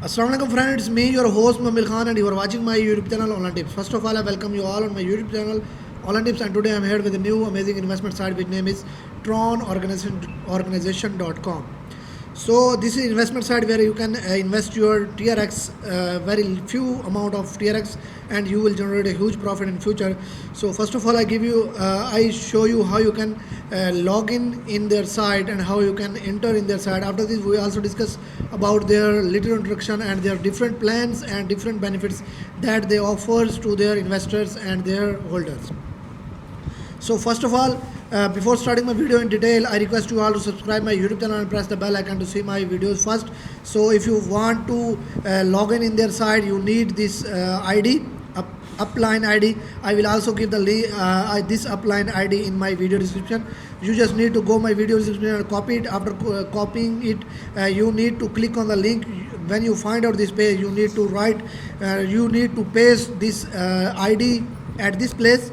Assalamualaikum friends, me your host Mamil Khan and you are watching my YouTube channel Online Tips. First of all, I welcome you all on my YouTube channel Online Tips, and today I am here with a new amazing investment site which name is TronOrganization.com. So this is investment site where you can invest your TRX, very few amount of TRX, and you will generate a huge profit in future. So first of all, I show you how you can log in their site and how you can enter in their site. After this, we also discuss about their little introduction and their different plans and different benefits that they offers to their investors and their holders. So first of all, before starting my video in detail, I request you all to subscribe my YouTube channel and press the bell icon to see my videos first. So if you want to log in their site, you need this ID, upline ID. I will also give the this upline ID in my video description. You just need to go my video description and copy it. After copying it, you need to click on the link. When you find out this page, you need to you need to paste this ID at this place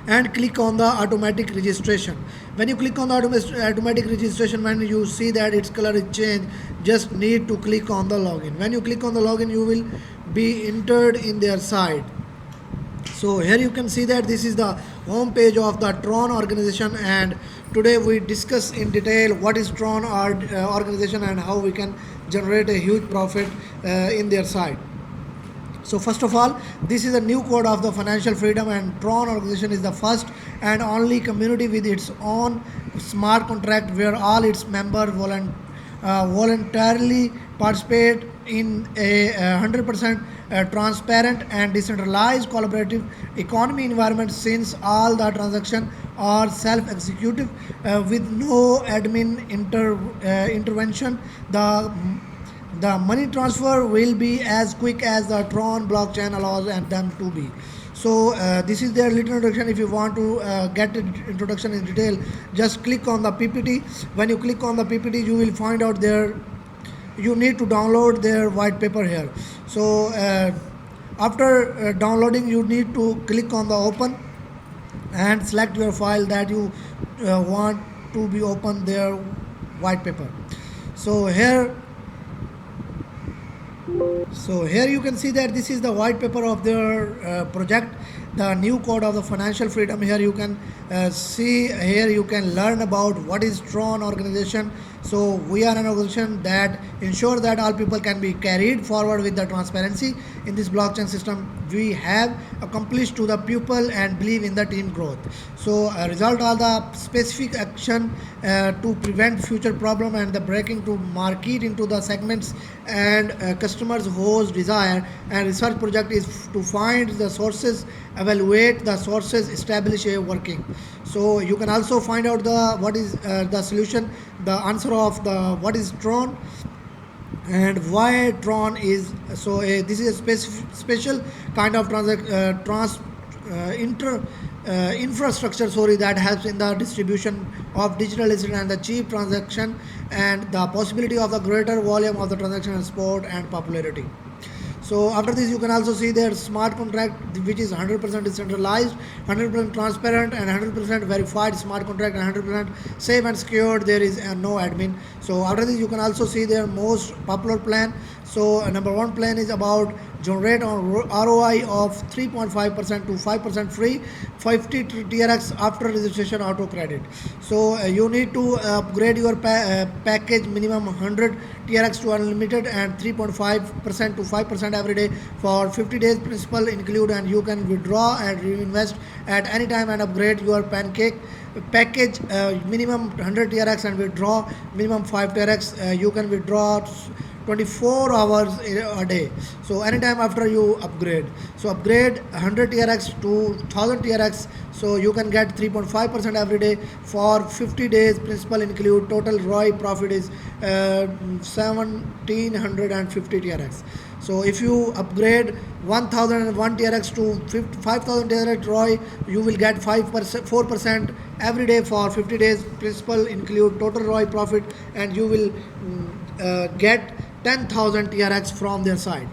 and click on the automatic registration. When you click on the automatic registration, when you see that its color is changed, just need to click on the login. When you click on the login, you will be entered in their site. So here you can see that this is the home page of the Tron organization, and today we discuss in detail what is Tron organization and how we can generate a huge profit in their site. So first of all, this is a new code of the financial freedom, and Tron organization is the first and only community with its own smart contract where all its members voluntarily participate in a 100% transparent and decentralized collaborative economy environment, since all the transactions are self-executive with no admin intervention. The money transfer will be as quick as the Tron blockchain allows them to be. So this is their little introduction. If you want to get introduction in detail, just click on the PPT. When you click on the PPT, you will find out you need to download their white paper here. So after downloading, you need to click on the open and select your file that you want to be open their white paper. So here you can see that this is the white paper of their project, the new code of the financial freedom. Here you can see, here you can learn about what is Tron organization. So we are an organization that ensure that all people can be carried forward with the transparency in this blockchain system. We have accomplished to the people and believe in the team growth. So result all the specific action to prevent future problem and the breaking to market into the segments and customers whose desire, and research project is to find the sources, evaluate the sources, establish a working. So you can also find out what is the solution, the answer of the what is Tron and why Tron is. So this is a special kind of infrastructure that helps in the distribution of digital asset and the cheap transaction and the possibility of the greater volume of the transaction and support and popularity. So after this, you can also see their smart contract, which is 100% decentralized, 100% transparent, and 100% verified smart contract, and 100% safe and secured. There is no admin. So after this, you can also see their most popular plan. So number one plan is about generate on ROI of 3.5% to 5% free, 50 TRX after registration auto credit. So you need to upgrade your package minimum 100 TRX to unlimited and 3.5% to 5% every day for 50 days. Principal include, and you can withdraw and reinvest at any time and upgrade your package minimum 100 TRX and withdraw minimum 5 TRX. You can withdraw 24 hours a day. So anytime after you upgrade. So upgrade 100 TRX to 1000 TRX. So you can get 3.5% every day for 50 days. Principal include. Total ROI profit is 1750 TRX. So if you upgrade 1001 TRX to 5000 TRX ROI, you will get 4% every day for 50 days. Principal include. Total ROI profit, and you will get 10,000 TRX from their side.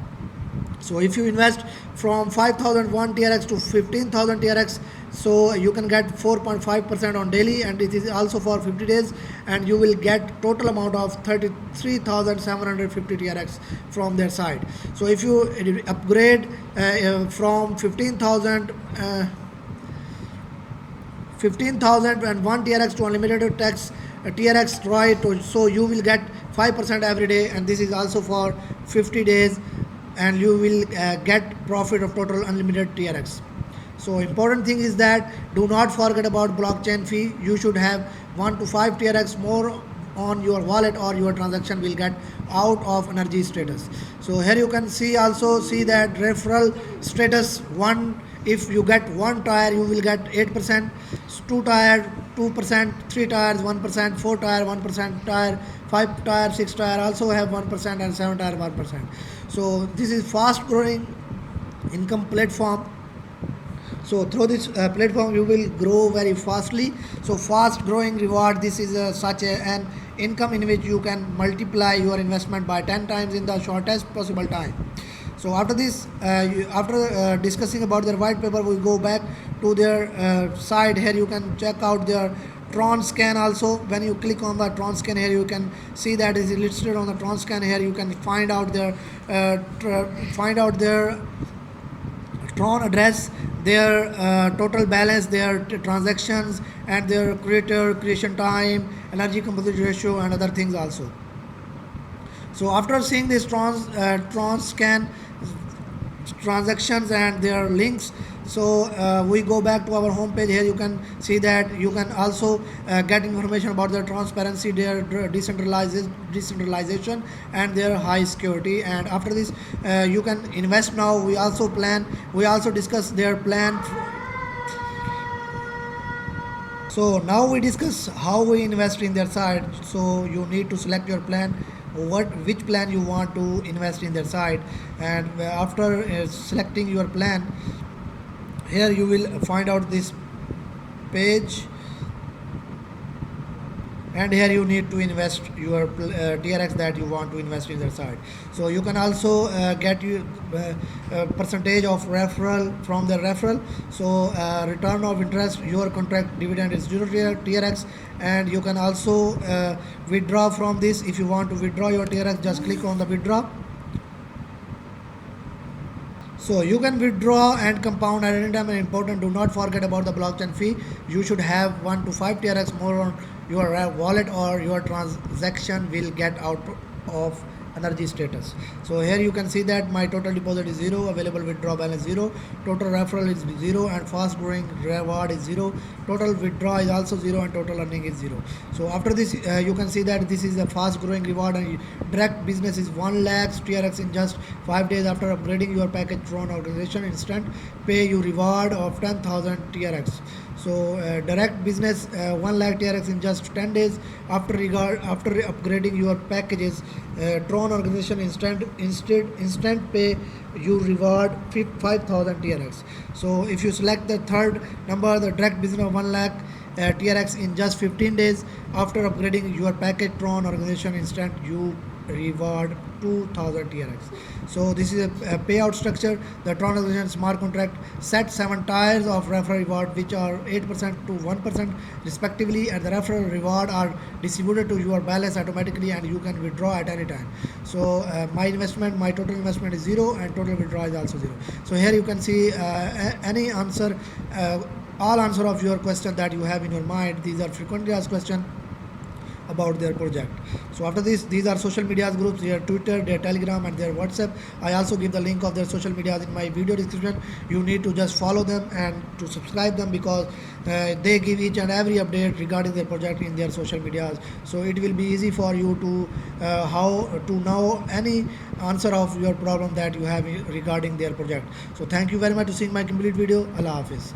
So if you invest from 5001 TRX to 15,000 TRX, so you can get 4.5% on daily, and it is also for 50 days, and you will get total amount of 33,750 TRX from their side. So if you upgrade from 15,001 TRX to unlimited tax TRX Troy, so you will get 5% every day, and this is also for 50 days, and you will get profit of total unlimited TRX. So important thing is that do not forget about blockchain fee. You should have 1 to 5 TRX more on your wallet, or your transaction will get out of energy status. So here you can see that referral status 1. If you get 1 tire, you will get 8%, 2 tire 2%, 3 tires 1%, 4 tire 1%, tire 5 tire 6 tire also have 1%, and 7 tire 1%. So this is fast growing income platform. So through this platform you will grow very fastly. So fast growing reward, this is an income in which you can multiply your investment by 10 times in the shortest possible time. So after this, after discussing about their white paper, we go back to their side. Here you can check out their Tron scan also. When you click on the Tron scan here, you can see that is listed on the Tron scan. Here you can find out their Tron address, their total balance, their transactions, and their creation time, energy composition ratio, and other things also. So after seeing this Tron scan transactions and their links, so we go back to our home page. Here you can see that you can also get information about their transparency, their decentralization, and their high security. And after this, you can invest now. We also discuss their plan. So now we discuss how we invest in their side. So you need to select your plan, which plan you want to invest in their side, and after selecting your plan, here you will find out this page, and here you need to invest your TRX that you want to invest in their side. So you can also get your percentage of referral from the referral. So return of interest, your contract dividend is 0 TRX, and you can also withdraw from this. If you want to withdraw your TRX, just click on the withdraw. So you can withdraw and compound at any time. And important, do not forget about the blockchain fee. You should have 1 to 5 TRX more on your wallet, or your transaction will get out of energy status. So here you can see that my total deposit is 0, available withdraw balance 0, total referral is 0, and fast growing reward is 0, total withdraw is also 0, and total earning is 0. So after this, you can see that this is a fast growing reward, and direct business is 1 lakh TRX in just 5 days after upgrading your package Tron organization. Instant pay you reward of 10,000 TRX. So direct business 1 lakh TRX in just 10 days after upgrading your packages Tron organization. Instant pay you reward 5,000 TRX. So if you select the third number, the direct business of 1 lakh TRX in just 15 days after upgrading your package Tron organization, instant you reward 2,000 TRX. So this is a payout structure. The Tron organization smart contract set 7 tiers of referral reward, which are 8% to 1% respectively, and the referral reward are distributed to your balance automatically, and you can withdraw at any time. So my total investment is 0, and total withdrawal is also 0. So here you can see any answer, all answer of your question that you have in your mind. These are frequently asked questions about their project. So after this, these are social media groups, their Twitter, their Telegram, and their WhatsApp. I also give the link of their social medias in my video description. You need to just follow them and to subscribe them, because they give each and every update regarding their project in their social medias. So it will be easy for you to how to know any answer of your problem that you have regarding their project. So thank you very much for seeing my complete video. Allah Hafiz.